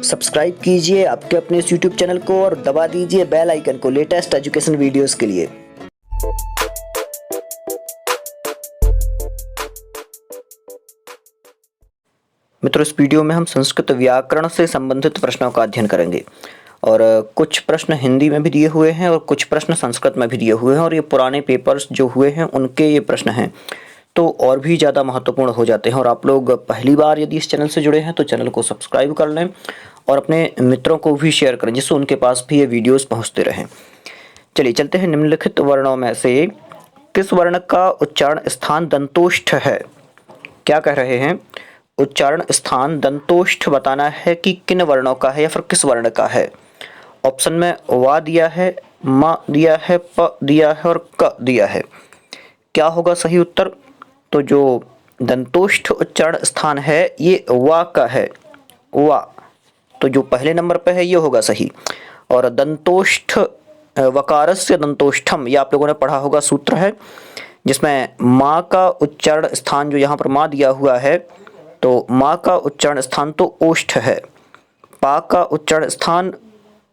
Subscribe कीजिए आपके अपने इस YouTube चैनल को और दबा दीजिए बेल आइकन को लेटेस्ट एजुकेशन वीडियोस के लिए। मित्रों, इस वीडियो में हम संस्कृत व्याकरण से संबंधित प्रश्नों का अध्ययन करेंगे और कुछ प्रश्न हिंदी में भी दिए हुए हैं और कुछ प्रश्न संस्कृत में भी दिए हुए हैं और ये पुराने पेपर्स जो हुए हैं उनके ये प्रश्न हैं तो और भी ज़्यादा महत्वपूर्ण हो जाते हैं। और आप लोग पहली बार यदि इस चैनल से जुड़े हैं तो चैनल को सब्सक्राइब कर लें और अपने मित्रों को भी शेयर करें जिससे उनके पास भी ये वीडियोस पहुंचते रहें। चलिए चलते हैं। निम्नलिखित वर्णों में से किस वर्ण का उच्चारण स्थान दंतोष्ठ है? क्या कह रहे हैं? उच्चारण स्थान दंतोष्ठ बताना है कि किन वर्णों का है या फिर किस वर्ण का है। ऑप्शन में वा दिया है, म दिया है, प दिया है और क दिया है। क्या होगा सही उत्तर? तो जो दंतोष्ठ उच्चारण स्थान है ये वा का है, वा। तो जो पहले नंबर पे है ये होगा सही। और दंतोष्ठ वकारस्य दंतोष्ठम, ये आप लोगों ने पढ़ा होगा, सूत्र है जिसमें माँ का उच्चारण स्थान जो यहाँ पर माँ दिया हुआ है तो माँ का उच्चारण स्थान तो ओष्ठ है। पा का उच्चारण स्थान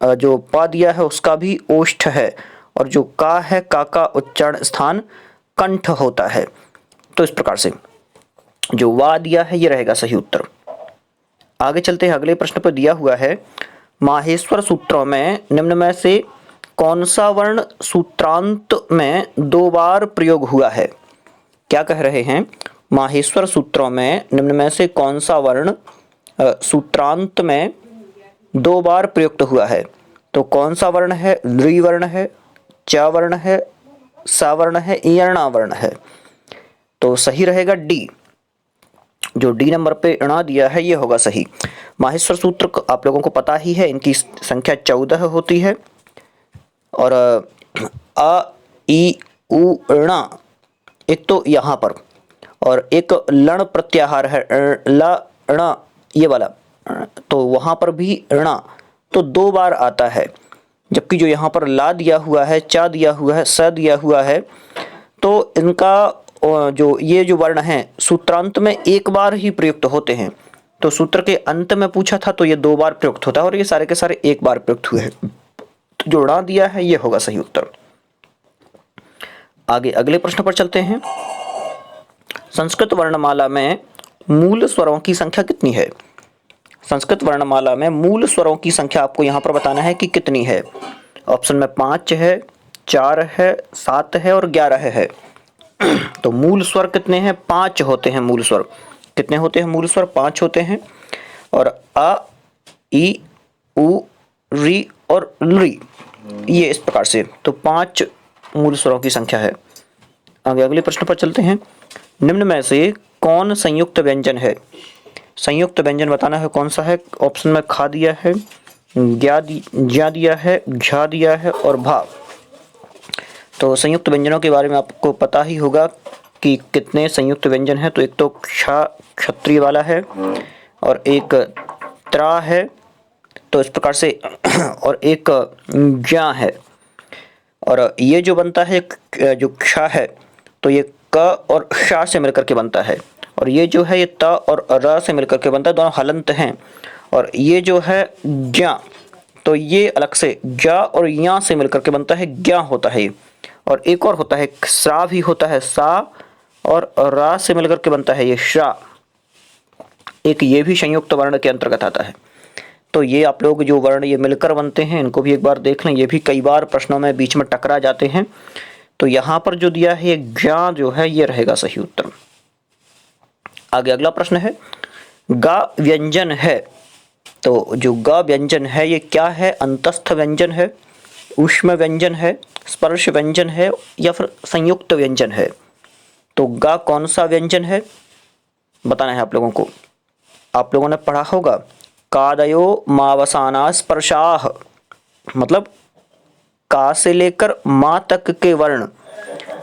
जो पा दिया है उसका भी ओष्ठ है और जो का है का उच्चारण स्थान कंठ होता है। तो इस प्रकार से जो वा दिया है ये रहेगा सही उत्तर। आगे चलते हैं। अगले प्रश्न पर दिया हुआ है माहेश्वर सूत्रों में निम्न में से कौन सा वर्ण सूत्रांत में 2 बार प्रयोग हुआ है? क्या कह रहे हैं? माहेश्वर सूत्रों में निम्न में से कौन सा वर्ण सूत्रांत में 2 बार प्रयुक्त हुआ है? तो कौन सा वर्ण है? लृ वर्ण है, च वर्ण है, सा वर्ण है, यणा वर्ण है। तो सही रहेगा डी। जो डी नंबर पे णा दिया है ये होगा सही। माहेश्वर सूत्र आप लोगों को पता ही है, इनकी संख्या 14 होती है और अ ई उ णा एक तो यहाँ पर और एक लण प्रत्याहार है ल ण ये वाला, तो वहाँ पर भी णा तो 2 बार आता है। जबकि जो यहाँ पर ला दिया हुआ है, चा दिया हुआ है, स दिया हुआ है तो इनका जो ये जो वर्ण हैं सूत्रांत में 1 बार ही प्रयुक्त होते हैं। तो सूत्र के अंत में पूछा था तो ये 2 बार प्रयुक्त होता है और ये सारे के सारे 1 बार प्रयुक्त हुए हैं। तो जो णा दिया है ये होगा सही उत्तर। आगे अगले प्रश्न पर चलते हैं। संस्कृत वर्णमाला में मूल स्वरों की संख्या कितनी है? संस्कृत वर्णमाला में मूल स्वरों की संख्या आपको यहाँ पर बताना है कि कितनी है। ऑप्शन में 5 है, 4 है, 7 है और 11 है। तो मूल स्वर कितने हैं? 5 होते हैं मूल स्वर। कितने होते हैं मूल स्वर? 5 होते हैं। और अ, ई, उ, री और लृ, ये इस प्रकार से तो 5 मूल स्वरों की संख्या है। आगे अगले प्रश्न पर चलते हैं। निम्न में से कौन संयुक्त व्यंजन है? संयुक्त व्यंजन बताना है कौन सा है। ऑप्शन में खा दिया है, ज्या दिया है, झा दिया है और भा। तो संयुक्त व्यंजनों के बारे में आपको पता ही होगा कि कितने संयुक्त व्यंजन हैं। तो एक तो क्ष क्षत्रिय वाला है और एक त्रा है, तो इस प्रकार से और एक ज्या है। और ये जो बनता है जो क्ष है तो ये क और श से मिलकर के बनता है और ये जो है ये त और र से मिलकर के बनता है, दोनों हलंत हैं। और ये जो है ज्या तो ये अलग से ज्या और या से मिलकर के बनता है, ज्ञा होता है ये। और एक और होता है सा भी होता है, सा और रा से मिलकर के बनता है ये श्रा। एक ये भी संयुक्त वर्ण के अंतर्गत आता है। तो ये आप लोग जो वर्ण ये मिलकर बनते हैं इनको भी एक बार देख लें, ये भी कई बार प्रश्नों में बीच में टकरा जाते हैं। तो यहाँ पर जो दिया है ये ज्ञा जो है ये रहेगा सही उत्तर। आगे अगला प्रश्न है गा व्यंजन है। तो जो गा व्यंजन है ये क्या है? अंतस्थ व्यंजन है, ऊष्म व्यंजन है, स्पर्श व्यंजन है या फिर संयुक्त व्यंजन है? तो गा कौन सा व्यंजन है बताना है आप लोगों को। आप लोगों ने पढ़ा होगा कादयो मावसाना स्पर्शाह, मतलब का से लेकर माँ तक के वर्ण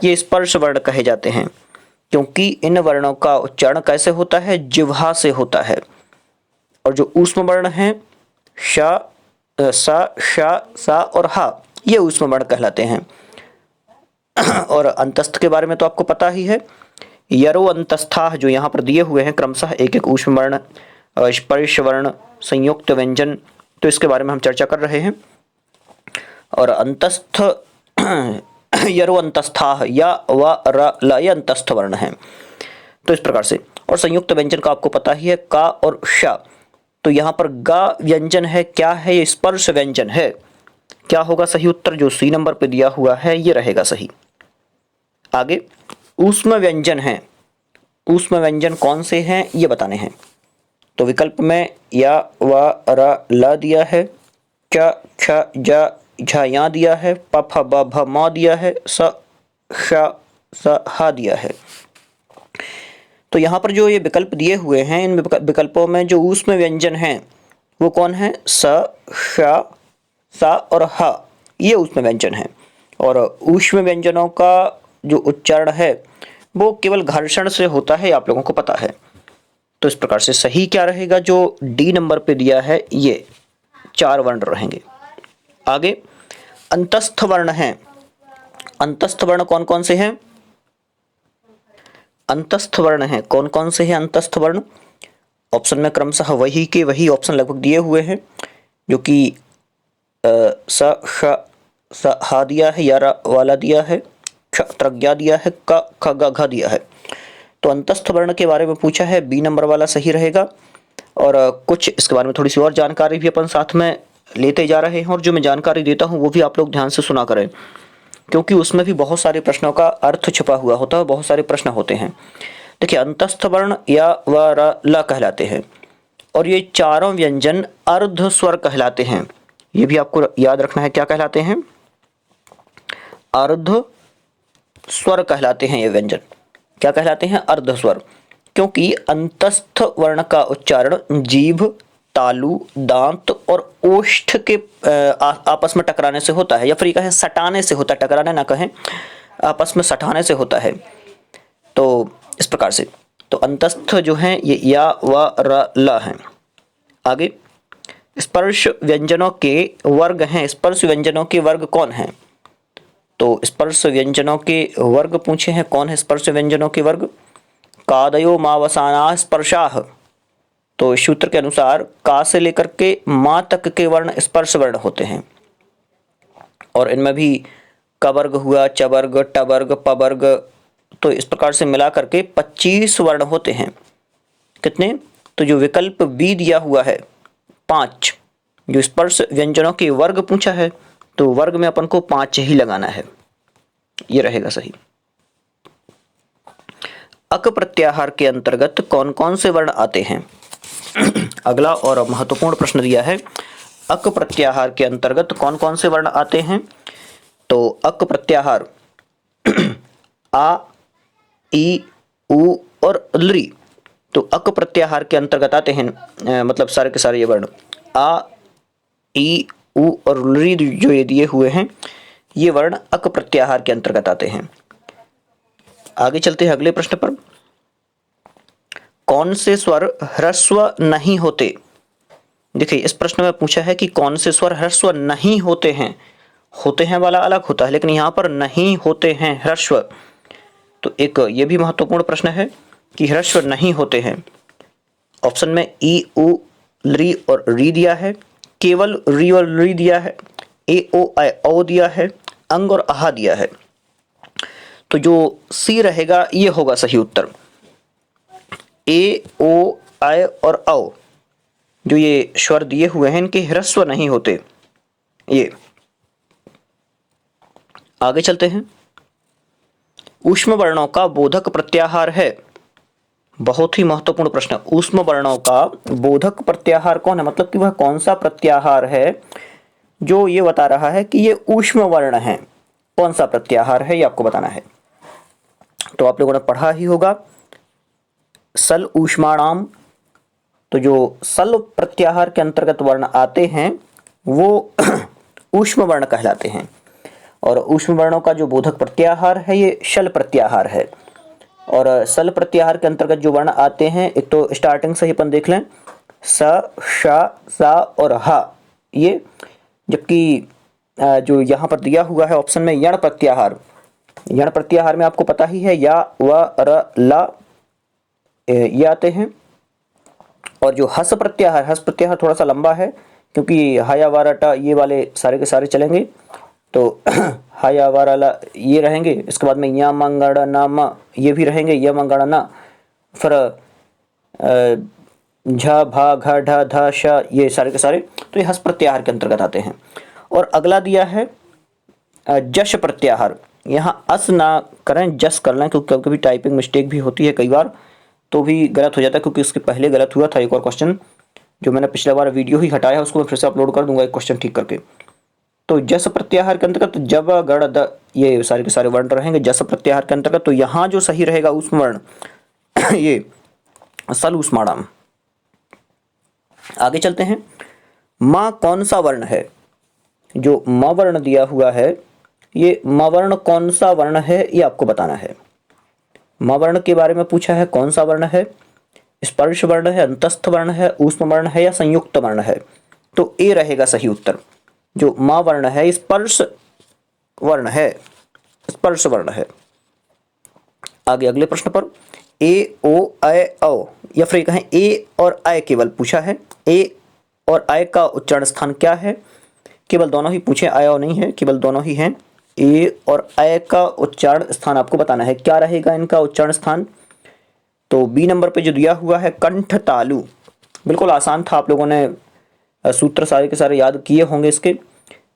ये स्पर्श वर्ण कहे जाते हैं क्योंकि इन वर्णों का उच्चारण कैसे होता है? जिह्वा से होता है। और जो ऊष्म वर्ण हैं श, स, श, सा और हा ये ऊष्म वर्ण कहलाते हैं। और अंतस्थ के बारे में तो आपको पता ही है, यरो अंतस्था जो यहाँ पर दिए हुए हैं क्रमशः एक एक ऊष्म वर्ण स्पर्श वर्ण, संयुक्त व्यंजन, तो इसके बारे में हम चर्चा कर रहे हैं। और अंतस्थ यरो अंतस्थाः या व र ल ये अंतस्थ वर्ण हैं, तो इस प्रकार से। और संयुक्त व्यंजन का आपको पता ही है, का और श। तो यहाँ पर गा व्यंजन है, क्या है ये? स्पर्श व्यंजन है। क्या होगा सही उत्तर? जो सी नंबर पे दिया हुआ है ये रहेगा सही। आगे ऊष्म व्यंजन है। ऊष्म व्यंजन कौन से हैं ये बताने हैं। तो विकल्प में या व र ल दिया है, च छ ज झ या दिया है, प फ ब भ म दिया है, स श स ह दिया है। तो यहाँ पर जो ये विकल्प दिए हुए हैं, इन विकल्पों में जो ऊष्म व्यंजन हैं वो कौन है? स, श, स और ह, ये ऊष्म व्यंजन हैं। और ऊष्म व्यंजनों का जो उच्चारण है वो केवल घर्षण से होता है, आप लोगों को पता है। तो इस प्रकार से सही क्या रहेगा? जो डी नंबर पे दिया है ये 4 वर्ण रहेंगे। आगे अंतस्थ वर्ण हैं। अंतस्थ वर्ण कौन कौन से हैं? अंतस्थ वर्ण हैं कौन कौन से हैं? अंतस्थ वर्ण ऑप्शन में क्रमशः वही के वही ऑप्शन लगभग दिए हुए हैं, जो कि स श स हा दिया है, या वाला दिया है, क्ष त्रज्ञा दिया है, क ख ग घ दिया है। तो अंतस्थ वर्ण के बारे में पूछा है, बी नंबर वाला सही रहेगा। और कुछ इसके बारे में थोड़ी सी और जानकारी भी अपन साथ में लेते जा रहे हैं, और जो मैं जानकारी देता हूँ वो भी आप लोग ध्यान से सुना करें, क्योंकि उसमें भी बहुत सारे प्रश्नों का अर्थ छुपा हुआ होता है, बहुत सारे प्रश्न होते हैं। देखिए अंतस्थ वर्ण या व र ल कहलाते हैं, और ये चारों व्यंजन अर्ध स्वर कहलाते हैं। ये भी आपको याद रखना है, क्या कहलाते हैं? अर्ध स्वर कहलाते हैं ये व्यंजन। क्या कहलाते हैं? अर्ध स्वर। क्योंकि अंतस्थ वर्ण का उच्चारण जीभ, तालु, दांत और ओष्ठ के आपस में टकराने से होता है, या फिर कहें सटाने से होता है, टकराने ना कहें, आपस में सटाने से होता है। तो इस प्रकार से तो अंतस्थ जो हैं ये या व र ल हैं। आगे स्पर्श व्यंजनों के वर्ग हैं। स्पर्श व्यंजनों के वर्ग कौन हैं? तो स्पर्श व्यंजनों के वर्ग पूछे हैं, कौन है स्पर्श व्यंजनों के वर्ग? कादयो मावसाना स्पर्शाः। तो इस सूत्र के अनुसार का से लेकर के मां तक के वर्ण स्पर्श वर्ण होते हैं, और इनमें भी क वर्ग हुआ, च वर्ग, ट वर्ग, प वर्ग, तो इस प्रकार से मिला करके 25 वर्ण होते हैं। कितने? तो जो विकल्प बी दिया हुआ है 5, जो स्पर्श व्यंजनों के वर्ग पूछा है, तो वर्ग में अपन को 5 ही लगाना है, ये रहेगा सही। अक प्रत्याहार के अंतर्गत कौन कौन से वर्ण आते हैं? अगला और महत्वपूर्ण प्रश्न दिया है, अक प्रत्याहार के अंतर्गत कौन कौन से वर्ण आते हैं? तो अक प्रत्याहार आ, ई, उ और लृ, तो अक प्रत्याहार के अंतर्गत आते हैं, मतलब सारे के सारे ये वर्ण आ, ई, उ और लृ जो ये दिए हुए हैं, ये वर्ण अक प्रत्याहार के अंतर्गत आते हैं। आगे चलते हैं अगले प्रश्न पर। कौन से स्वर ह्रस्व नहीं होते? देखिए इस प्रश्न में पूछा है कि कौन से स्वर ह्रस्व नहीं होते हैं। होते हैं वाला अलग होता है, लेकिन यहाँ पर नहीं होते हैं ह्रस्व। तो एक ये भी महत्वपूर्ण प्रश्न है कि ह्रस्व नहीं होते हैं। ऑप्शन में ई, उ, लृ और री दिया है, केवल री और लृ दिया है, ए, ओ, ऐ, औ दिया है, अंग और आहा दिया है। तो जो सी रहेगा ये होगा सही उत्तर। ए, ओ, ऐ और औ जो ये स्वर दिए हुए हैं इनके ह्रस्व नहीं होते। ये आगे चलते हैं। ऊष्म वर्णों का बोधक प्रत्याहार है। बहुत ही महत्वपूर्ण प्रश्न। ऊष्म वर्णों का बोधक प्रत्याहार कौन है? मतलब कि वह कौन सा प्रत्याहार है जो ये बता रहा है कि ये ऊष्म वर्ण है। कौन सा प्रत्याहार है ये आपको बताना है। तो आप लोगों ने पढ़ा ही होगा सल ऊष्माणाम। तो जो सल प्रत्याहार के अंतर्गत वर्ण आते हैं वो ऊष्म वर्ण कहलाते हैं, और ऊष्म वर्णों का जो बोधक प्रत्याहार है ये शल प्रत्याहार है। और सल प्रत्याहार के अंतर्गत जो वर्ण आते हैं, एक तो स्टार्टिंग से ही अपन देख लें, स, श, सा और हा, ये, जबकि जो यहाँ पर दिया हुआ है ऑप्शन में यण प्रत्याहार, यण प्रत्याहार में आपको पता ही है या, व, र, ला ये आते हैं, और जो हस प्रत्याहार थोड़ा सा लंबा है, क्योंकि हाया वाराटा ये वाले सारे के सारे चलेंगे। तो हाया वाराला ये रहेंगे, इसके बाद में या मंगड़ा नामा ये भी रहेंगे, या मंगड़ा ना, फिर झ भा घ ढ ध श ये सारे के सारे, तो ये हस प्रत्याहार के अंतर्गत आते हैं। और अगला दिया है जश प्रत्याहार। यहाँ अस ना करें, जस कर लें, क्योंकि कभी कभी टाइपिंग मिस्टेक भी होती है, कई बार तो भी गलत हो जाता है, क्योंकि इसके पहले गलत हुआ था एक और क्वेश्चन, जो मैंने पिछले बार वीडियो ही हटाया, उसको मैं फिर से अपलोड कर दूंगा एक क्वेश्चन ठीक करके। तो जस प्रत्याहार के अंतर्गत जब गण द ये सारे के सारे वर्ण रहेंगे जस प्रत्याहार के अंतर्गत। तो यहाँ जो सही रहेगा ऊष्म वर्ण ये सल ऊष्माणाम। आगे चलते हैं। माँ कौन सा वर्ण है? जो म वर्ण दिया हुआ है, ये म वर्ण कौन सा वर्ण है ये आपको बताना है। म वर्ण के बारे में पूछा है, कौन सा वर्ण है? स्पर्श वर्ण है, अंतस्थ वर्ण है, ऊष्म वर्ण है या संयुक्त वर्ण है? तो ए रहेगा सही उत्तर। जो म वर्ण है स्पर्श वर्ण है, स्पर्श वर्ण है। आगे अगले प्रश्न पर ए ओ ऐ औ, या फिर कहें ए और ऐ केवल पूछा है। ए और ऐ का उच्चारण स्थान क्या है? केवल दोनों ही पूछे, ऐ और नहीं है, केवल दोनों ही हैं। ए और ऐ का उच्चारण स्थान आपको बताना है, क्या रहेगा इनका उच्चारण स्थान? तो बी नंबर पे जो दिया हुआ है कंठ तालु, बिल्कुल आसान था, आप लोगों ने सूत्र सारे के सारे याद किए होंगे इसके।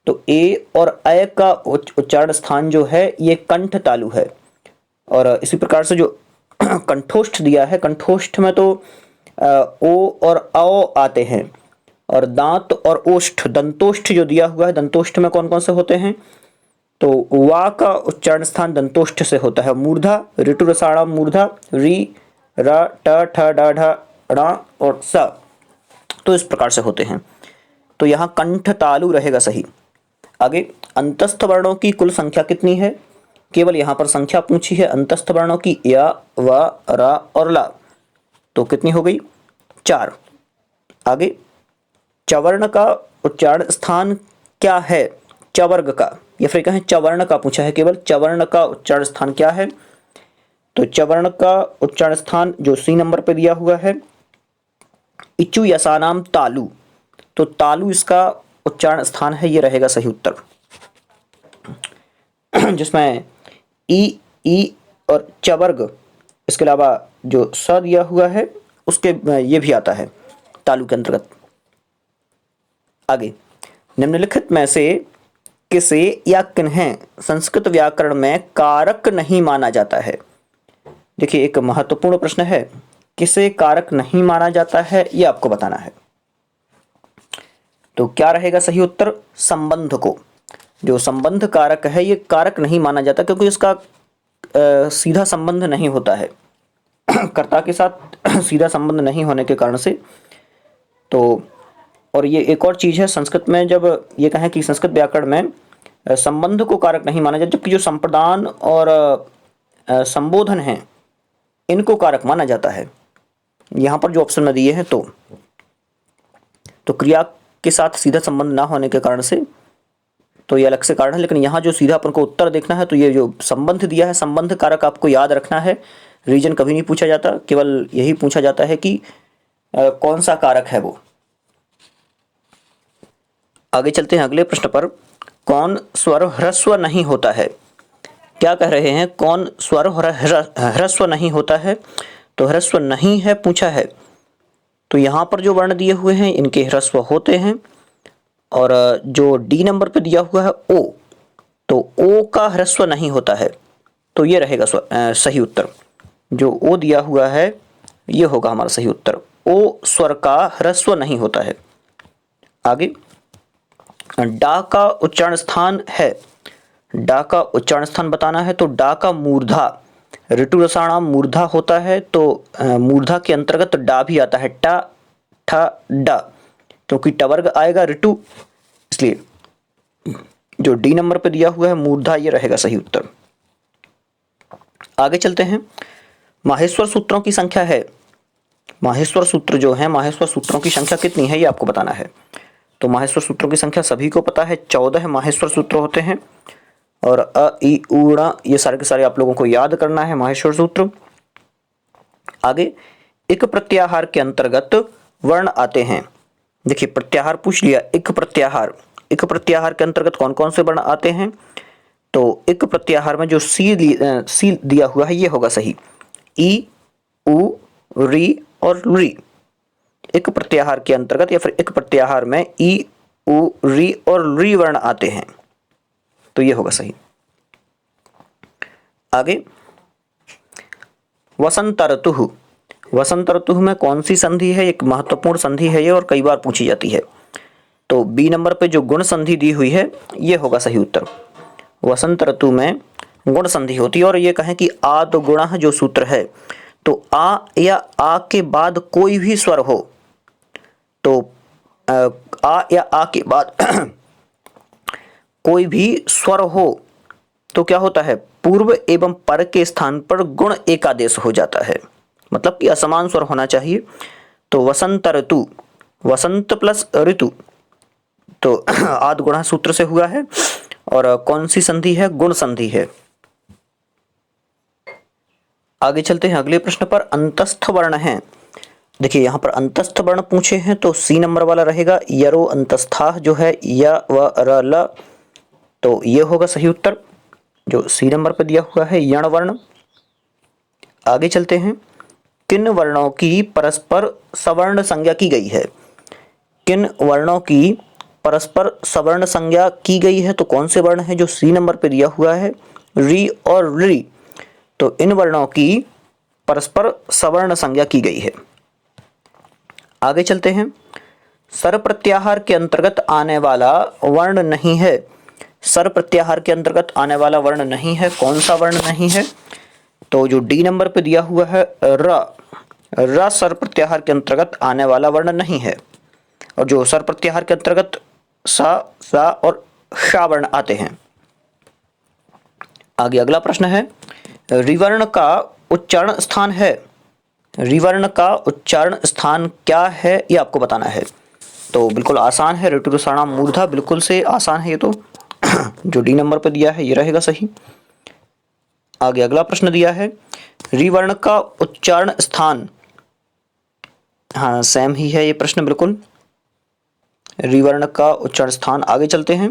तो ए और ऐ का उच्चारण स्थान जो है ये कंठ तालु है। और इसी प्रकार से जो कंठोष्ठ दिया है, कंठोष्ठ में तो ओ और औ आते हैं, और दांत और ओष्ठ दंतोष्ठ जो दिया हुआ है, दंतोष्ठ में कौन कौन से होते हैं? तो वा का उच्चारण स्थान दंतोष्ठ से होता है। मूर्धा, ऋतु रसाणाम मूर्धा, री र ट ठ ड ढ ण और स, तो इस प्रकार से होते हैं। तो यहाँ कंठ तालु रहेगा सही। आगे अंतस्थ वर्णों की कुल संख्या कितनी है? केवल यहाँ पर संख्या पूछी है अंतस्थ वर्णों की, या व रा और ला, तो कितनी हो गई? 4। आगे चवर्ण का उच्चारण स्थान क्या है? चवर्ग का, या फिर कहें चवर्ण का पूछा है, केवल चवर्ण का उच्चारण स्थान क्या है? तो चवर्ण का उच्चारण स्थान जो सी नंबर पे दिया हुआ है इचु यसानाम तालु, तो तालु इसका उच्चारण स्थान है, ये रहेगा सही उत्तर। जिसमें ई और चवर्ग, इसके अलावा जो स दिया हुआ है उसके ये भी आता है तालु के अंतर्गत। आगे निम्नलिखित में से किसे या किन्हें संस्कृत व्याकरण में कारक नहीं माना जाता है? देखिए एक महत्वपूर्ण प्रश्न है, किसे कारक नहीं माना जाता है ये आपको बताना है। तो क्या रहेगा सही उत्तर? संबंध को। जो संबंध कारक है ये कारक नहीं माना जाता, क्योंकि इसका सीधा संबंध नहीं होता है कर्ता के साथ सीधा संबंध नहीं होने के कारण से। तो और ये एक और चीज़ है, संस्कृत में जब ये कहें कि संस्कृत व्याकरण में संबंध को कारक नहीं माना जाता, जबकि जो संप्रदान और संबोधन हैं इनको कारक माना जाता है। यहाँ पर जो ऑप्शन में दिए हैं तो क्रिया के साथ सीधा संबंध ना होने के कारण से तो ये अलग से कारण है, लेकिन यहाँ जो सीधा अपन को उत्तर देखना है तो ये जो संबंध दिया है, संबंध कारक आपको याद रखना है। रीजन कभी नहीं पूछा जाता, केवल यही पूछा जाता है कि कौन सा कारक है वो। आगे चलते हैं अगले प्रश्न पर। कौन स्वर ह्रस्व नहीं होता है? क्या कह रहे हैं? कौन स्वर ह्रस्व नहीं होता है? तो ह्रस्व नहीं है पूछा है, तो यहाँ पर जो वर्ण दिए हुए हैं इनके ह्रस्व होते हैं। और जो डी नंबर पे दिया हुआ है ओ, तो ओ का ह्रस्व नहीं होता है, तो ये रहेगा सही उत्तर। जो ओ दिया हुआ है ये होगा हमारा सही उत्तर। ओ स्वर का ह्रस्व नहीं होता है। आगे डा का उच्चारण स्थान है, डा का उच्चारण स्थान बताना है। तो डा का मूर्धा, ऋतु रसाणाम मूर्धा होता है, तो मूर्धा के अंतर्गत डा भी आता है, टा ठा डा, क्योंकि टवर्ग आएगा ऋतु, इसलिए जो डी नंबर पे दिया हुआ है मूर्धा ये रहेगा सही उत्तर। आगे चलते हैं। माहेश्वर सूत्रों की संख्या है, माहेश्वर सूत्र जो है, माहेश्वर सूत्रों की संख्या कितनी है ये आपको बताना है। तो माहेश्वर सूत्रों की संख्या सभी को पता है, 14 माहेश्वर सूत्र होते हैं। और अ इ उ ण ये सारे के सारे आप लोगों को याद करना है माहेश्वर सूत्र। आगे एक प्रत्याहार के अंतर्गत वर्ण आते हैं। देखिए प्रत्याहार पूछ लिया, इक प्रत्याहार, इक प्रत्याहार के अंतर्गत कौन कौन से वर्ण आते हैं? तो इक प्रत्याहार में जो सी दिया हुआ है ये होगा सही, ई, उ, री और री। इक प्रत्याहार के अंतर्गत या फिर इक प्रत्याहार में ई, उ, री और री वर्ण आते हैं, तो ये होगा सही। आगे वसंत ऋतु, वसंत ऋतु में कौन सी संधि है? एक महत्वपूर्ण संधि है ये और कई बार पूछी जाती है। तो बी नंबर पे जो गुण संधि दी हुई है ये होगा सही उत्तर। वसंत ऋतु में गुण संधि होती है और ये कहें कि आद गुणः जो सूत्र है, तो आ या आ के बाद कोई भी स्वर हो, तो आ या आ के बाद कोई भी स्वर हो तो क्या होता है? पूर्व एवं पर के स्थान पर गुण एकादेश हो जाता है, मतलब कि असमान स्वर होना चाहिए। तो वसंत ऋतु, वसंत प्लस ऋतु, तो आद गुणः सूत्र से हुआ है और कौन सी संधि है? गुण संधि है। आगे चलते हैं अगले प्रश्न पर। अंतस्थ वर्ण है, देखिए यहाँ पर अंतस्थ वर्ण पूछे हैं तो सी नंबर वाला रहेगा, यरो अंतस्था जो है य व र ल, तो ये होगा सही उत्तर जो सी नंबर पर दिया हुआ है, यण वर्ण। आगे चलते हैं, किन वर्णों की परस्पर सवर्ण संज्ञा की गई है? किन वर्णों की परस्पर सवर्ण संज्ञा की गई है, तो कौन से वर्ण है? जो सी नंबर पर दिया हुआ है, री और री, तो इन वर्णों की परस्पर सवर्ण संज्ञा की गई है। आगे चलते हैं, सर प्रत्याहार के अंतर्गत आने वाला वर्ण नहीं है, सर प्रत्याहार के अंतर्गत आने वाला वर्ण नहीं है, कौन सा वर्ण नहीं है? तो जो डी नंबर पे दिया हुआ है र, र सर प्रत्याहार के अंतर्गत आने वाला वर्ण नहीं है। और जो सर प्रत्याहार के अंतर्गत सा और शा वर्ण आते हैं। आगे अगला प्रश्न है, रिवर्ण का उच्चारण स्थान है, रिवर्ण का उच्चारण स्थान क्या है ये आपको बताना है। तो बिल्कुल आसान है, ऋतु रसाणाम मूर्धा, बिल्कुल से आसान है ये तो। जो डी नंबर पर दिया है ये रहेगा सही। आगे अगला प्रश्न दिया है, रिवर्ण का उच्चारण स्थान, हाँ सेम ही है ये प्रश्न बिल्कुल, रिवर्ण का उच्चारण स्थान। आगे चलते हैं,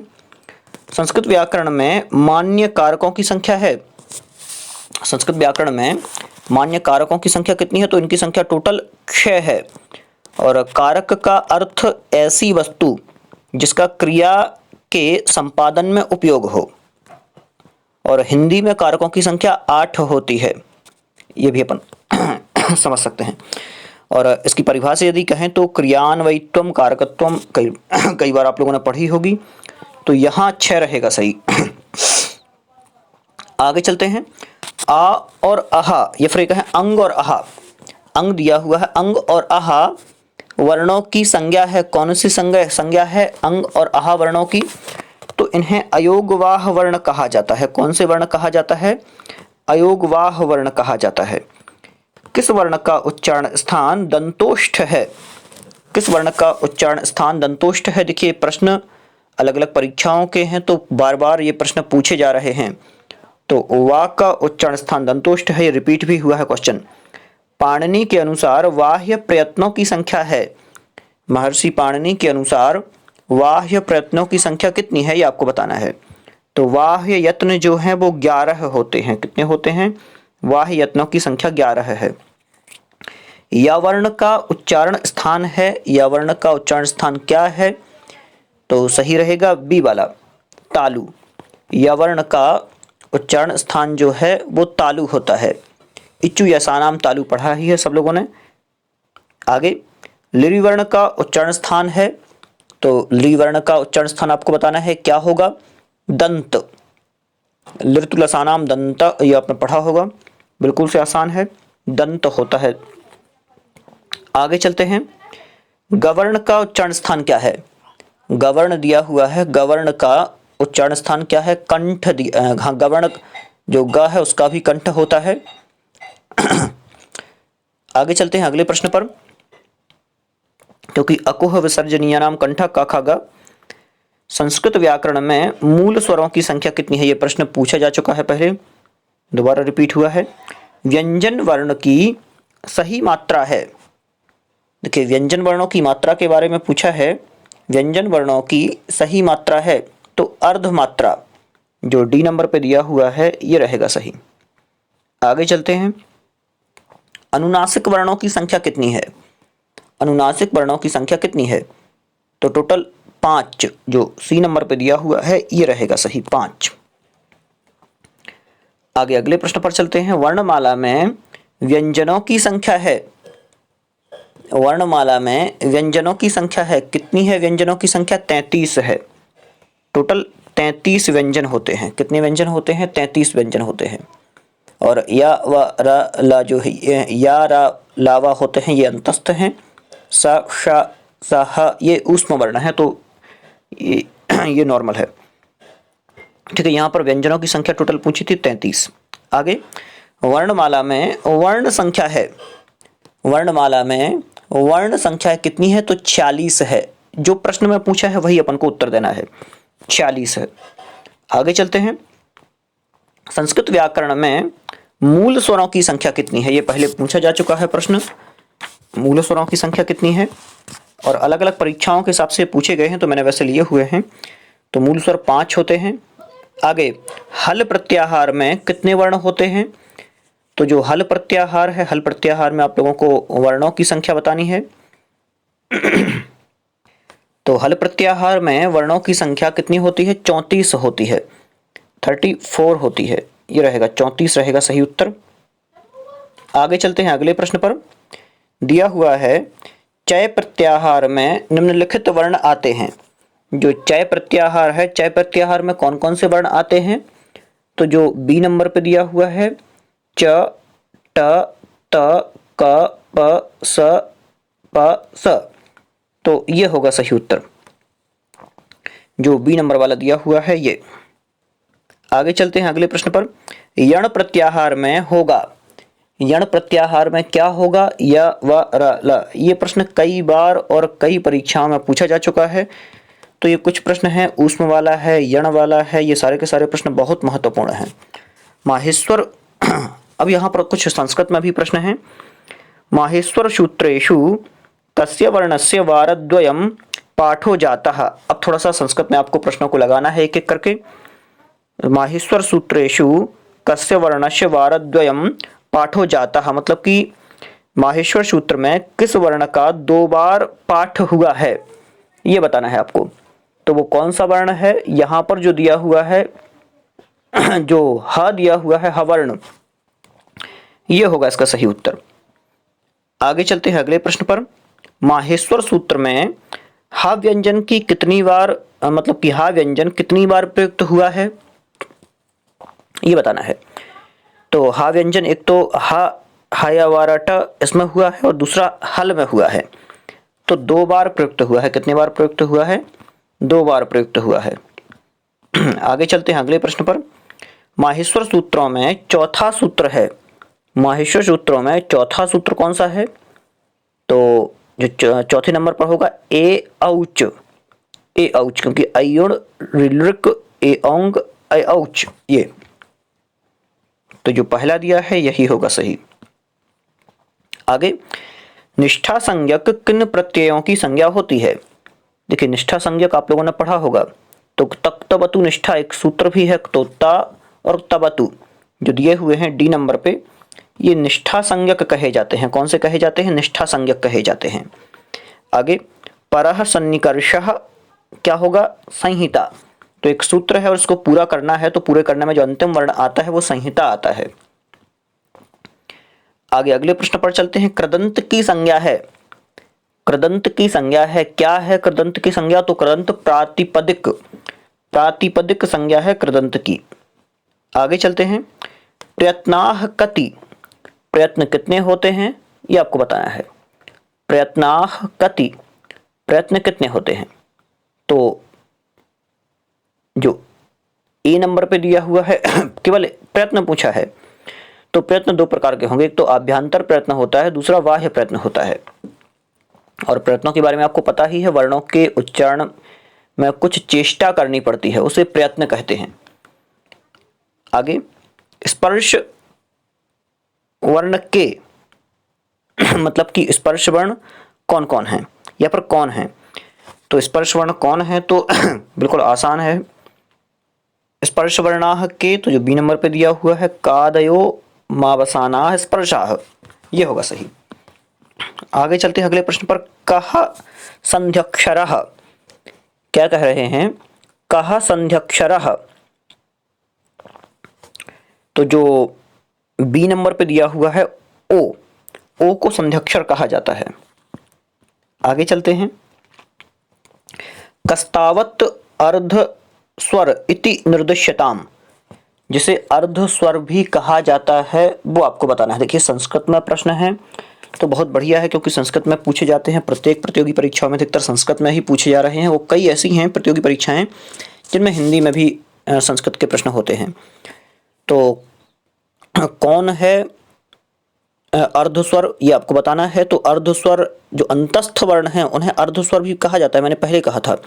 संस्कृत व्याकरण में मान्य कारकों की संख्या है, संस्कृत व्याकरण में मान्य कारकों की संख्या कितनी है? तो इनकी संख्या टोटल 6 है। और कारक का अर्थ ऐसी वस्तु जिसका क्रिया के संपादन में उपयोग हो, और हिंदी में कारकों की संख्या 8 होती है, ये भी अपन समझ सकते हैं। और इसकी परिभाषा यदि कहें तो क्रियान्वयित्वम कारकत्वम, कई बार आप लोगों ने पढ़ी होगी, तो यहाँ 6 रहेगा सही। आगे चलते हैं, आ और आहा, ये फिर कहें अंग और आहा, अंग दिया हुआ है, अंग और आहा वर्णों की संज्ञा है, कौन सी संज्ञा है? अंग और आहा वर्णों की, तो इन्हें अयोगवाह वर्ण कहा जाता है। कौन से वर्ण कहा जाता है? अयोगवाह वर्ण कहा जाता है। किस वर्ण का उच्चारण स्थान दंतोष्ठ है? किस वर्ण का उच्चारण स्थान दंतोष्ठ है? देखिए प्रश्न अलग अलग परीक्षाओं के हैं तो बार बार ये प्रश्न पूछे जा रहे हैं। तो वा का उच्चारण स्थान दंतोष्ठ है, ये रिपीट भी हुआ है क्वेश्चन। पाणिनि के अनुसार बाह्य प्रयत्नों की संख्या है, महर्षि पाणिनि के अनुसार बाह्य प्रयत्नों की संख्या कितनी है ये आपको बताना है। तो बाह्य यत्न जो है वो 11 होते हैं। कितने होते हैं? बाह्य यत्नों की संख्या 11 है। या वर्ण का उच्चारण स्थान है, या वर्ण का उच्चारण स्थान क्या है? तो सही रहेगा बी वाला, तालु। या वर्ण का उच्चारण स्थान जो है वो तालु होता है। इच्चु यसानाम तालु पढ़ा ही है सब लोगों ने। आगे लिरि वर्ण का उच्चारण स्थान है, तो लिरि वर्ण का उच्चारण स्थान आपको बताना है क्या होगा? दंत। लिर्तुलसानाम दंत, ये आपने पढ़ा होगा, बिल्कुल से आसान है, दंत होता है। आगे चलते हैं, गवर्ण का उच्चारण स्थान क्या है? गवर्ण दिया हुआ है, गवर्ण का उच्चारण स्थान क्या है? कंठ। हाँ, गवर्ण जो ग है उसका भी कंठ होता है। आगे चलते हैं अगले प्रश्न पर, क्योंकि अकुह विसर्जनीय नाम कंठ का खा ग। संस्कृत व्याकरण में मूल स्वरों की संख्या कितनी है? यह प्रश्न पूछा जा चुका है पहले, दोबारा रिपीट हुआ है। व्यंजन वर्ण की सही मात्रा है, देखिए व्यंजन वर्णों की मात्रा के बारे में पूछा है। व्यंजन वर्णों की सही मात्रा है तो अर्ध मात्रा जो डी नंबर पे दिया हुआ है ये रहेगा सही। आगे चलते हैं। अनुनासिक वर्णों की संख्या कितनी है? अनुनासिक वर्णों की संख्या कितनी है? तो टोटल 5 जो सी नंबर पे दिया हुआ है ये रहेगा सही 5। आगे अगले प्रश्न पर चलते हैं। वर्णमाला में व्यंजनों की संख्या है। वर्णमाला में व्यंजनों की संख्या है, कितनी है? व्यंजनों की संख्या 33 है। टोटल 33 व्यंजन होते हैं। कितने व्यंजन होते हैं? 33 व्यंजन होते हैं। और या व र ला जो है या रा लावा होते हैं ये अंतस्थ हैं। सा श सा ह ये ऊष्म वर्ण है, तो ये नॉर्मल है। ठीक है, यहाँ पर व्यंजनों की संख्या टोटल पूछी थी 33। आगे वर्णमाला में वर्ण संख्या है। वर्णमाला में वर्ण संख्या कितनी है? तो 46 है। जो प्रश्न में पूछा है वही अपन को उत्तर देना है, 46 है। आगे चलते हैं। संस्कृत व्याकरण में मूल स्वरों की संख्या कितनी है? ये पहले पूछा जा चुका है प्रश्न। मूल स्वरों की संख्या कितनी है? और अलग अलग परीक्षाओं के हिसाब से पूछे गए हैं, तो मैंने वैसे लिए हुए हैं। तो मूल स्वर 5 होते हैं। आगे हल प्रत्याहार में कितने वर्ण होते हैं? तो जो हल प्रत्याहार है, हल प्रत्याहार में आप लोगों को वर्णों की संख्या बतानी है। तो हल प्रत्याहार में वर्णों की संख्या कितनी होती है? 34 होती है, 34 होती है। ये रहेगा 34 रहेगा सही उत्तर। आगे चलते हैं अगले प्रश्न पर। दिया हुआ है चय प्रत्याहार में निम्नलिखित वर्ण आते हैं। जो चय प्रत्याहार है, चय प्रत्याहार में कौन कौन से वर्ण आते हैं? तो जो बी नंबर पे दिया हुआ है च, ट, त, क, प, स, प, स, तो ये होगा सही उत्तर, जो बी नंबर वाला दिया हुआ है ये। आगे चलते हैं अगले प्रश्न पर। यण प्रत्याहार में होगा। यण प्रत्याहार में क्या होगा? य व र ल। ये प्रश्न कई बार और कई परीक्षाओं में पूछा जा चुका है। तो ये कुछ प्रश्न हैं, ऊष्म वाला है, यण वाला है, ये सारे के सारे प्रश्न बहुत महत्वपूर्ण हैं। माहेश्वर अब यहाँ पर कुछ संस्कृत में भी प्रश्न हैं। माहेश्वर सूत्रेषु तस्य वर्णस्य वारद्वयम् पाठो जातः। अब थोड़ा सा संस्कृत में आपको प्रश्नों को लगाना है एक एक करके। माहेश्वर सूत्रेषु कस्य वर्णस्य वारद्वयम् पाठो जातः, मतलब कि माहेश्वर सूत्र में किस वर्ण का 2 बार पाठ हुआ है, ये बताना है आपको। तो वो कौन सा वर्ण है? यहाँ पर जो दिया हुआ है, जो ह दिया हुआ है, ह वर्ण, ये होगा इसका सही उत्तर। आगे चलते हैं अगले प्रश्न पर। माहेश्वर सूत्र में हा व्यंजन की कितनी बार, मतलब कि हा व्यंजन कितनी बार प्रयुक्त हुआ है, ये बताना है। तो हा व्यंजन एक तो हा या वाराट इसमें हुआ है और दूसरा हल में हुआ है। तो 2 बार प्रयुक्त हुआ है। कितने बार प्रयुक्त हुआ है? 2 बार प्रयुक्त हुआ है। आगे चलते हैं अगले प्रश्न पर। माहेश्वर सूत्रों में चौथा सूत्र है। माहेश्वर सूत्रों में चौथा सूत्र कौन सा है? तो जो चौथे नंबर पर होगा ए औच। ए औच, क्योंकि अयुण ऋलृक ए औंग ए औच, ये तो जो पहला दिया है यही होगा सही। आगे निष्ठा संज्ञक किन प्रत्ययों की संज्ञा होती है? देखिए निष्ठा संज्ञक आप लोगों ने पढ़ा होगा। तो तक्तबतु निष्ठा एक सूत्र भी है। तो ता और तबतु जो दिए हुए हैं डी नंबर पे, ये निष्ठा संज्ञक कहे जाते हैं। कौन से कहे जाते हैं? निष्ठा संज्ञक कहे जाते हैं। आगे परः सन्निकर्षः क्या होगा? संहिता। तो एक सूत्र है और उसको पूरा करना है, तो पूरे करने में जो अंतिम वर्ण आता है वो संहिता आता है। आगे अगले प्रश्न पर चलते हैं। कृदंत की संज्ञा है। कृदंत की संज्ञा है, क्या है कृदंत की संज्ञा? तो कृदंत प्रातिपदिक, प्रातिपदिक संज्ञा है कृदंत की। आगे चलते हैं। प्रयत्नाह कति, प्रयत्न कितने होते हैं ये आपको बताना है। प्रयत्नाह कति, प्रयत्न कितने होते हैं? तो जो ए नंबर पे दिया हुआ है केवल प्रयत्न पूछा है, तो प्रयत्न 2 प्रकार के होंगे। एक तो आभ्यंतर प्रयत्न होता है, दूसरा बाह्य प्रयत्न होता है। और प्रयत्नों के बारे में आपको पता ही है, वर्णों के उच्चारण में कुछ चेष्टा करनी पड़ती है, उसे प्रयत्न कहते हैं। आगे स्पर्श वर्ण के मतलब कि स्पर्श वर्ण कौन कौन है, या पर कौन है। तो स्पर्श वर्ण कौन है, तो बिल्कुल आसान है। स्पर्श वर्णाः के, तो जो बी नंबर पे दिया हुआ है, कादयो मावसानाः स्पर्शाः, ये होगा सही। आगे चलते हैं अगले प्रश्न पर। कः संध्यक्षरः, क्या कह रहे हैं, कः संध्यक्षरः। तो जो बी नंबर पे दिया हुआ है ओ, ओ को संध्यक्षर कहा जाता है। आगे चलते हैं। कस्तावत अर्ध स्वर इति निर्दिश्यताम, जिसे अर्ध स्वर भी कहा जाता है, वो आपको बताना है। देखिए संस्कृत में प्रश्न है तो बहुत बढ़िया है, क्योंकि संस्कृत में पूछे जाते हैं। प्रत्येक प्रतियोगी परीक्षाओं में अधिकतर संस्कृत में ही पूछे जा रहे हैं। वो कई ऐसी हैं प्रतियोगी परीक्षाएं जिनमें हिंदी में भी संस्कृत के प्रश्न होते हैं। तो कौन है अर्धस्वर, ये आपको बताना है। तो अर्धस्वर जो अंतस्थ वर्ण हैं उन्हें अर्धस्वर भी कहा जाता है, मैंने पहले कहा था।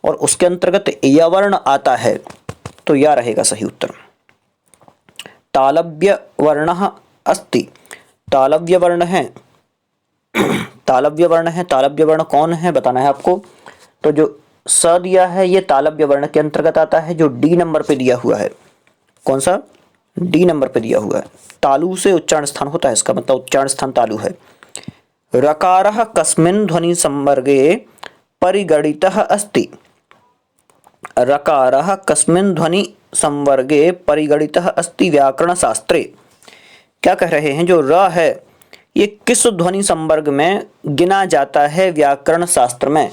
और उसके अंतर्गत य वर्ण आता है, तो या रहेगा सही उत्तर। तालव्य वर्णः अस्ति, तालव्य वर्ण है, तालव्य वर्ण है। तालव्य वर्ण कौन है बताना है आपको। तो जो स दिया है ये तालव्य वर्ण के अंतर्गत आता है, जो डी नंबर पे दिया हुआ है। कौन सा, डी नंबर पे दिया हुआ है। तालु से उच्चारण स्थान होता है, इसका मतलब उच्चारण स्थान तालु है। रकारः कस्मिन् ध्वनि संवर्गे परिगणितः अस्ति, रकारः कस्मिन् ध्वनि संवर्गे परिगणितः अस्ति व्याकरण शास्त्रे। क्या कह रहे हैं, जो र है ये किस ध्वनि संवर्ग में गिना जाता है व्याकरण शास्त्र में।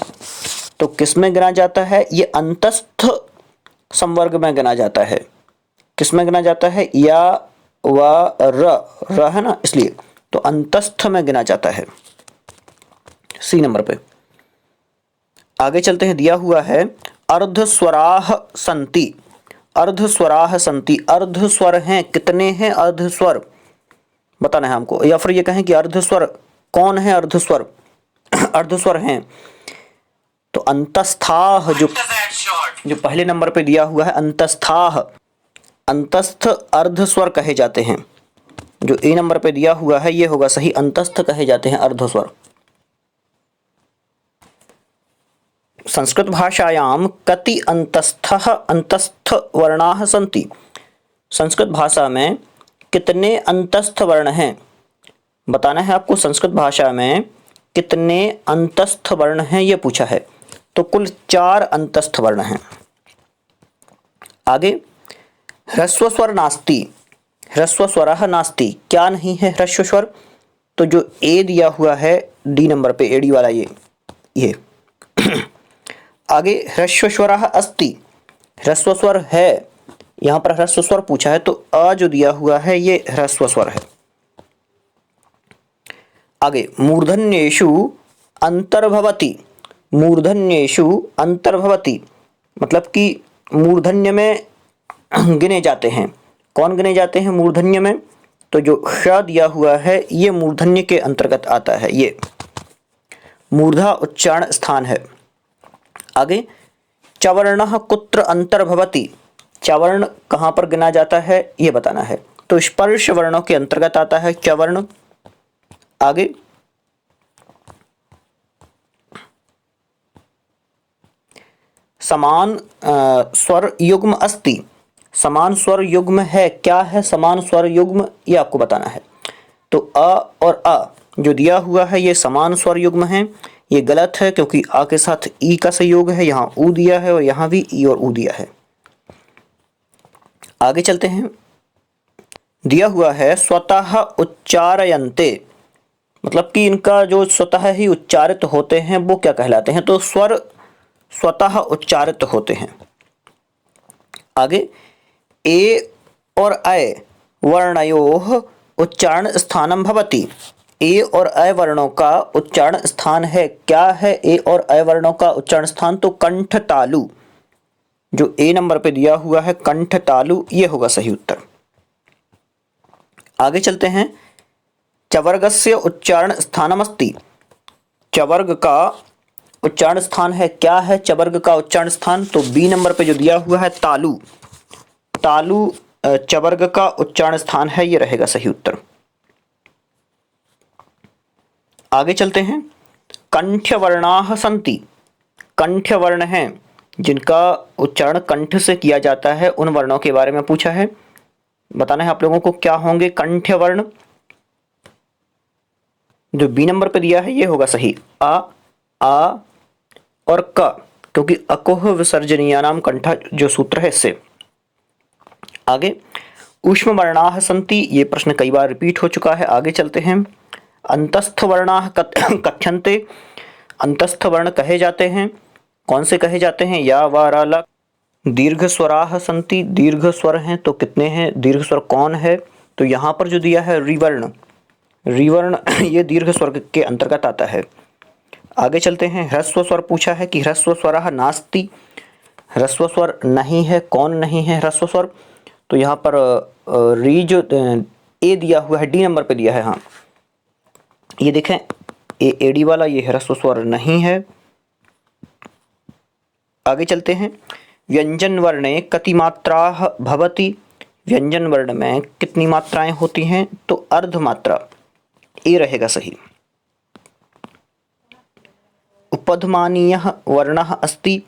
तो किस में गिना जाता है, ये अंतस्थ संवर्ग में गिना जाता है। किस में गिना जाता है, या व र है ना, इसलिए तो अंतस्थ में गिना जाता है, सी नंबर पे। आगे चलते हैं। दिया हुआ है अर्धस्वराः सन्ति, अर्धस्वराः सन्ति, अर्धस्वर हैं, कितने हैं अर्धस्वर बताना है हमको। या फिर ये कहें कि अर्धस्वर कौन है, अर्धस्वर अर्धस्वर हैं। तो अंतस्थाः, जो पहले नंबर पे दिया हुआ है अंतस्थाः, अंतस्थ अर्धस्वर कहे जाते हैं। जो ए नंबर पे दिया हुआ है ये होगा सही, अंतस्थ कहे जाते हैं अर्धस्वर। संस्कृत भाषायां कति अंतस्थ वर्णाः सन्ति, संस्कृत भाषा में कितने अंतस्थ वर्ण हैं बताना है आपको। संस्कृत भाषा में कितने अंतस्थ वर्ण हैं ये पूछा है। तो कुल 4 अंतस्थ वर्ण हैं। आगे, ह्रस्व स्वर नास्ति, ह्रस्व स्वरः नास्ति, क्या नहीं है ह्रस्व स्वर। तो जो ए दिया हुआ है डी नंबर पे, एडी वाला ये आगे, ह्रस्व स्वरः अस्ति, ह्रस्व स्वर है, यहां पर ह्रस्व स्वर पूछा है, तो अ जो दिया हुआ है ये ह्रस्व स्वर है। आगे, मूर्धन्येषु अंतर्भवति, मूर्धन्येषु अंतर्भवति मतलब कि मूर्धन्य में गिने जाते हैं। कौन गिने जाते हैं मूर्धन्य में, तो जो श दिया हुआ है ये मूर्धन्य के अंतर्गत आता है, ये मूर्धा उच्चारण स्थान है। आगे, चवर्णः कुत्र अंतर्भवति, चवर्ण कहां पर गिना जाता है ये बताना है। तो स्पर्श वर्णों के अंतर्गत आता है चवर्ण। आगे, समान स्वर युग्म अस्ति, समान स्वर युग्म है, क्या है समान स्वर युग्म ये आपको बताना है। तो अ और अ जो दिया हुआ है ये समान स्वर युग्म है, ये गलत है क्योंकि आ के साथ ई का संयोग है, यहाँ ऊ दिया है और यहाँ भी ई और ऊ दिया है। आगे चलते हैं। दिया हुआ है स्वतः उच्चारयन्ते, मतलब कि इनका जो स्वतः ही उच्चारित होते हैं वो क्या कहलाते हैं, तो स्वर स्वतः उच्चारित होते हैं। आगे, ए और ऐ वर्णयोः उच्चारण स्थानम भवति, ए और ऐ वर्णों का उच्चारण स्थान है, क्या है ए और ऐ वर्णों का उच्चारण स्थान, तो कंठ तालु, जो ए नंबर पे दिया हुआ है कंठ तालु, ये होगा सही उत्तर। आगे चलते हैं। चवर्गस्य उच्चारण स्थानमस्ति, चवर्ग का उच्चारण स्थान है, क्या है चवर्ग का उच्चारण स्थान, तो बी नंबर पे जो दिया हुआ है तालु, तालु चवर्ग का उच्चारण स्थान है, ये रहेगा सही उत्तर। आगे चलते हैं। कंठ्यवर्णाः सन्ति, कंठ्य वर्ण हैं जिनका उच्चारण कंठ से किया जाता है, उन वर्णों के बारे में पूछा है। बताना है आप लोगों को क्या होंगे कंठ्य वर्ण। जो बी नंबर पे दिया है ये होगा सही, आ, और क, क्योंकि अकोह विसर्जनीयानाम कंठा जो सूत्र है इससे। आगे ऊष्म वर्णाः सन्ति, ये प्रश्न कई बार रिपीट हो चुका है। आगे चलते हैं। अंतस्थ वर्णाः कथ्यन्ते, अंतस्थ वर्ण कहे जाते हैं। कौन से कहे जाते हैं? या वा रा ला। दीर्घ स्वराः सन्ति, दीर्घ स्वर हैं तो कितने हैं? दीर्घ स्वर कौन है? तो यहाँ पर जो दिया है रिवर्ण, रिवर्ण ये दीर्घ स्वर के अंतर्गत आता है। आगे चलते हैं। ह्रस्व स्वर पूछा है कि ह्रस्व स्वरः नास्ति, ह्रस्व स्वर नहीं है। कौन नहीं है ह्रस्व स्वर? तो यहाँ पर री जो ए दिया हुआ है, डी नंबर पे दिया है। हाँ ये देखें, एडी वाला ये ह्रस्व स्वर नहीं है। आगे चलते हैं। व्यंजन वर्णे कति मात्राः भवति, व्यंजन वर्ण में कितनी मात्राएं होती हैं? तो अर्ध मात्रा, ए रहेगा सही। उपधमानीयः वर्णः अस्ति,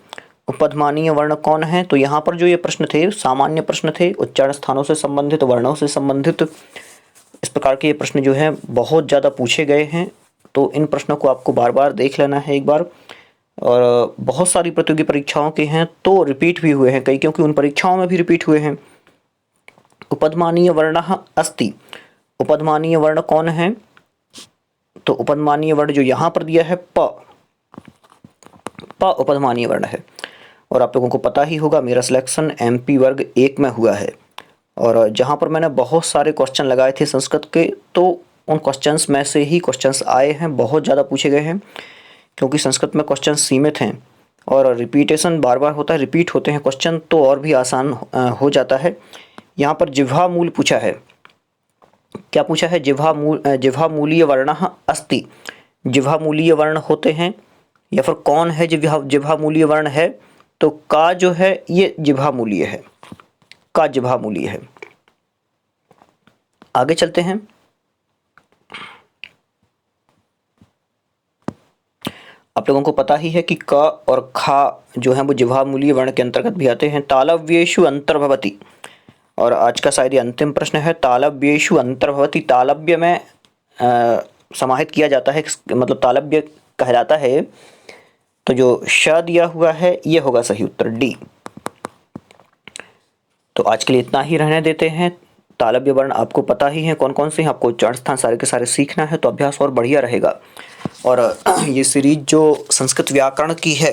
उपधमानीय वर्ण कौन है? तो यहाँ पर जो ये प्रश्न थे सामान्य प्रश्न थे, उच्चारण स्थानों से संबंधित, वर्णों से संबंधित। इस प्रकार के ये प्रश्न जो हैं बहुत ज़्यादा पूछे गए हैं, तो इन प्रश्नों को आपको बार बार देख लेना है एक बार। और बहुत सारी प्रतियोगी परीक्षाओं के हैं तो रिपीट भी हुए हैं कई, क्योंकि उन परीक्षाओं में भी रिपीट हुए हैं। उपधमानीय वर्णः अस्ति, उपधमानीय वर्ण कौन है? तो उपधमानीय वर्ण जो यहाँ पर दिया है प उपधमानीय वर्ण है। और आप लोगों को पता ही होगा मेरा सिलेक्शन MP वर्ग 1 में हुआ है, और जहाँ पर मैंने बहुत सारे क्वेश्चन लगाए थे संस्कृत के, तो उन क्वेश्चंस में से ही क्वेश्चंस आए हैं, बहुत ज़्यादा पूछे गए हैं। क्योंकि संस्कृत में क्वेश्चन सीमित हैं और रिपीटेशन बार बार होता है, रिपीट होते हैं क्वेश्चन, तो और भी आसान हो जाता है। यहाँ पर जिह्वा मूल पूछा है। क्या पूछा है? जिह्वा मूलीय वर्णः अस्ति, जिह्वा मूलीय वर्ण होते हैं, या फिर कौन है जिह्वा मूलीय वर्ण है? तो का जो है ये जिह्वा मूलीय है, का जिह्वा मूलीय है। आगे चलते हैं। आप लोगों को पता ही है कि क और खा जो है वो जिह्वा मूलीय वर्ण के अंतर्गत भी आते हैं। तालव्येषु अंतर्भवति, और आज का शायद ये अंतिम प्रश्न है। तालव्येषु अंतर्भवति, तालव्य में समाहित किया जाता है, मतलब तालव्य कहलाता है। तो जो श दिया हुआ है ये होगा सही उत्तर, डी। तो आज के लिए इतना ही रहने देते हैं। तालव्य वर्ण आपको पता ही है कौन कौन से हैं, आपको उच्चारण स्थान सारे के सारे सीखना है, तो अभ्यास और बढ़िया रहेगा। और ये सीरीज जो संस्कृत व्याकरण की है,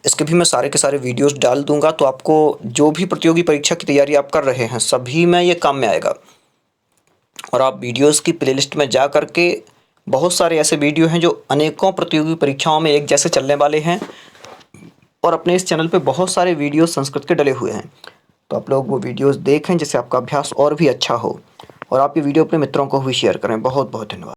इसके भी मैं सारे के सारे वीडियोस डाल दूंगा, तो आपको जो भी प्रतियोगी परीक्षा की तैयारी आप कर रहे हैं सभी में ये काम में आएगा। और आप वीडियोस की प्लेलिस्ट में जा करके, बहुत सारे ऐसे वीडियो हैं जो अनेकों प्रतियोगी परीक्षाओं में एक जैसे चलने वाले हैं, और अपने इस चैनल पे बहुत सारे वीडियोस संस्कृत के डले हुए हैं। तो आप लोग वो वीडियोस देखें जिससे आपका अभ्यास और भी अच्छा हो, और आप ये वीडियो अपने मित्रों को भी शेयर करें। बहुत बहुत धन्यवाद।